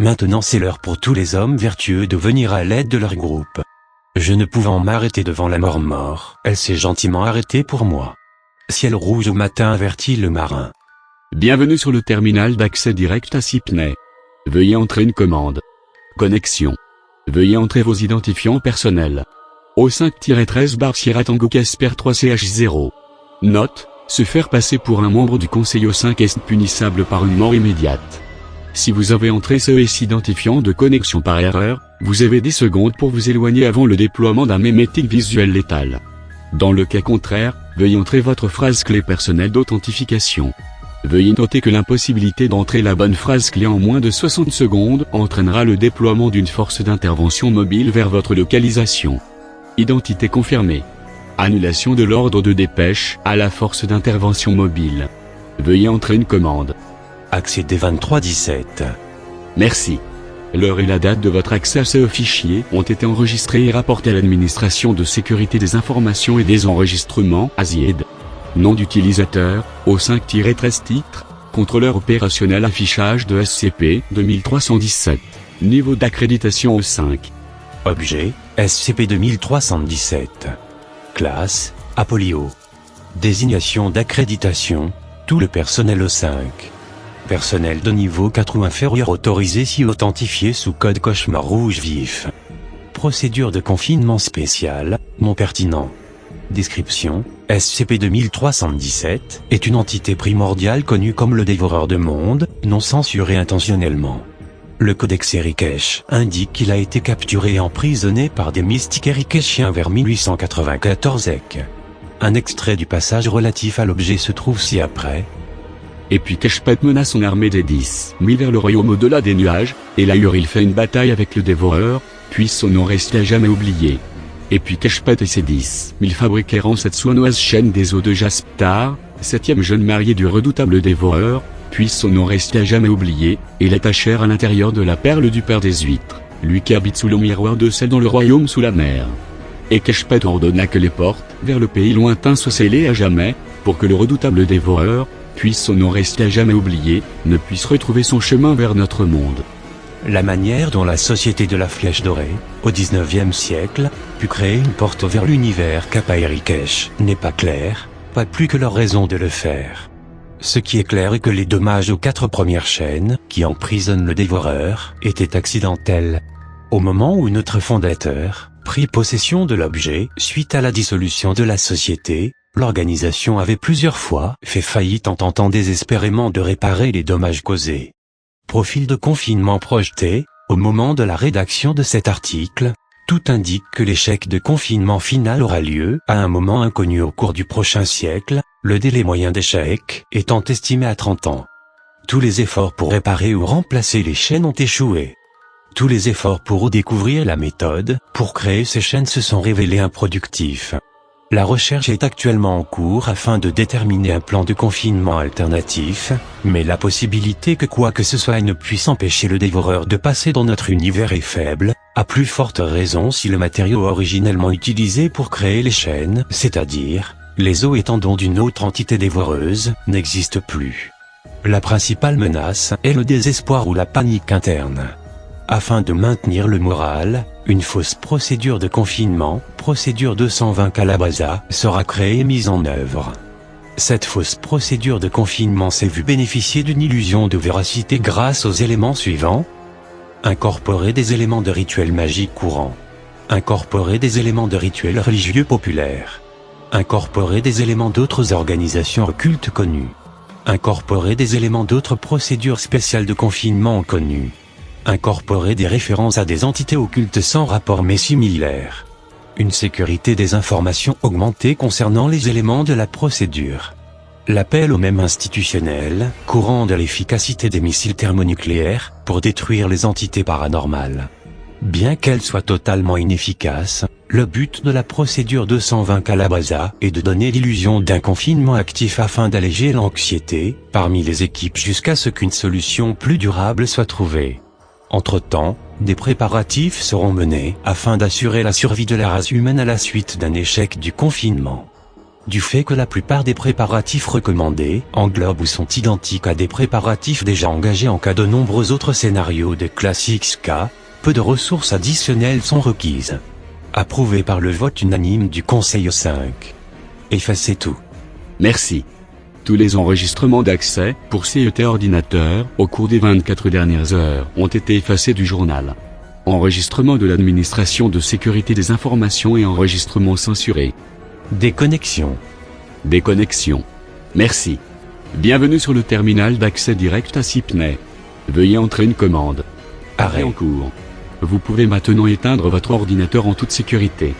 Maintenant c'est l'heure pour tous les hommes vertueux de venir à l'aide de leur groupe. Je ne pouvant m'arrêter devant la mort, elle s'est gentiment arrêtée pour moi. Ciel rouge au matin avertit le marin. Bienvenue sur le terminal d'accès direct à Sydney. Veuillez entrer une commande. Connexion. Veuillez entrer vos identifiants personnels. O5-13 bar Sierra Tango Casper 3CH0. Note, se faire passer pour un membre du conseil O5 est punissable par une mort immédiate. Si vous avez entré ce identifiant de connexion par erreur, vous avez 10 secondes pour vous éloigner avant le déploiement d'un mémétique visuel létal. Dans le cas contraire, veuillez entrer votre phrase clé personnelle d'authentification. Veuillez noter que l'impossibilité d'entrer la bonne phrase clé en moins de 60 secondes entraînera le déploiement d'une force d'intervention mobile vers votre localisation. Identité confirmée. Annulation de l'ordre de dépêche à la force d'intervention mobile. Veuillez entrer une commande. Accédez 2317. Merci. L'heure et la date de votre accès à ce fichier ont été enregistrés et rapportés à l'administration de sécurité des informations et des enregistrements, ASIED. Nom d'utilisateur, O5-13 titre, contrôleur opérationnel affichage de SCP 2317. Niveau d'accréditation O5. Objet, SCP 2317. Classe, Apolio. Désignation d'accréditation, tout le personnel O5. Personnel de niveau 4 ou inférieur autorisé si authentifié sous code cauchemar rouge vif. Procédure de confinement spéciale, non pertinent. Description, SCP-2317 est une entité primordiale connue comme le dévoreur de monde, non censuré intentionnellement. Le codex Erikesh indique qu'il a été capturé et emprisonné par des mystiques erikeshiens vers 1894 EC. Un extrait du passage relatif à l'objet se trouve ci-après. Et puis Keshpet menace son armée des 10 000 vers le royaume au-delà des nuages, et là il fait une bataille avec le dévoreur, puis son nom reste à jamais oublié. Et puis Keshpet et ses 10 000 fabriqueront cette sournoise chaîne des eaux de Jasptar, 7e jeune marié du redoutable dévoreur, puis son nom reste à jamais oublié, et l'attachèrent à l'intérieur de la perle du père des huîtres, lui qui habite sous le miroir de celle dans le royaume sous la mer. Et Keshpet ordonna que les portes, vers le pays lointain soient scellées à jamais, pour que le redoutable dévoreur, puis son nom reste à jamais oublié, ne puisse retrouver son chemin vers notre monde. La manière dont la société de la Flèche Dorée, au XIXe siècle, put créer une porte vers l'univers Kappa Erikesh n'est pas claire, pas plus que leur raison de le faire. Ce qui est clair est que les dommages aux 4 premières chaînes, qui emprisonnent le dévoreur, étaient accidentels. Au moment où notre fondateur prit possession de l'objet, suite à la dissolution de la société, l'organisation avait plusieurs fois fait faillite en tentant désespérément de réparer les dommages causés. Profil de confinement projeté, au moment de la rédaction de cet article, tout indique que l'échec de confinement final aura lieu à un moment inconnu au cours du prochain siècle, le délai moyen d'échec étant estimé à 30 ans. Tous les efforts pour réparer ou remplacer les chaînes ont échoué. Tous les efforts pour découvrir la méthode pour créer ces chaînes se sont révélés improductifs. La recherche est actuellement en cours afin de déterminer un plan de confinement alternatif, mais la possibilité que quoi que ce soit ne puisse empêcher le dévoreur de passer dans notre univers est faible, à plus forte raison si le matériau originellement utilisé pour créer les chaînes, c'est-à-dire les os et tendons d'une autre entité dévoreuse, n'existe plus. La principale menace est le désespoir ou la panique interne. Afin de maintenir le moral, une fausse procédure de confinement, procédure 220 Calabaza, sera créée et mise en œuvre. Cette fausse procédure de confinement s'est vue bénéficier d'une illusion de véracité grâce aux éléments suivants. Incorporer des éléments de rituels magiques courants. Incorporer des éléments de rituels religieux populaires. Incorporer des éléments d'autres organisations occultes connues. Incorporer des éléments d'autres procédures spéciales de confinement connues. Incorporer des références à des entités occultes sans rapport mais similaires. Une sécurité des informations augmentée concernant les éléments de la procédure. L'appel au même institutionnel, courant de l'efficacité des missiles thermonucléaires, pour détruire les entités paranormales. Bien qu'elle soit totalement inefficace, le but de la procédure 220 Calabaza est de donner l'illusion d'un confinement actif afin d'alléger l'anxiété parmi les équipes jusqu'à ce qu'une solution plus durable soit trouvée. Entre-temps, des préparatifs seront menés afin d'assurer la survie de la race humaine à la suite d'un échec du confinement. du fait que la plupart des préparatifs recommandés englobent ou sont identiques à des préparatifs déjà engagés en cas de nombreux autres scénarios de classe XK, peu de ressources additionnelles sont requises. Approuvé par le vote unanime du Conseil 5. Effacez tout. Merci. Tous les enregistrements d'accès pour CET ordinateur au cours des 24 dernières heures ont été effacés du journal. Enregistrement de l'administration de sécurité des informations et enregistrement censuré. Déconnexion. Déconnexion. Merci. Bienvenue sur le terminal d'accès direct à Sipney. Veuillez entrer une commande. Arrêt. En cours. Vous pouvez maintenant éteindre votre ordinateur en toute sécurité.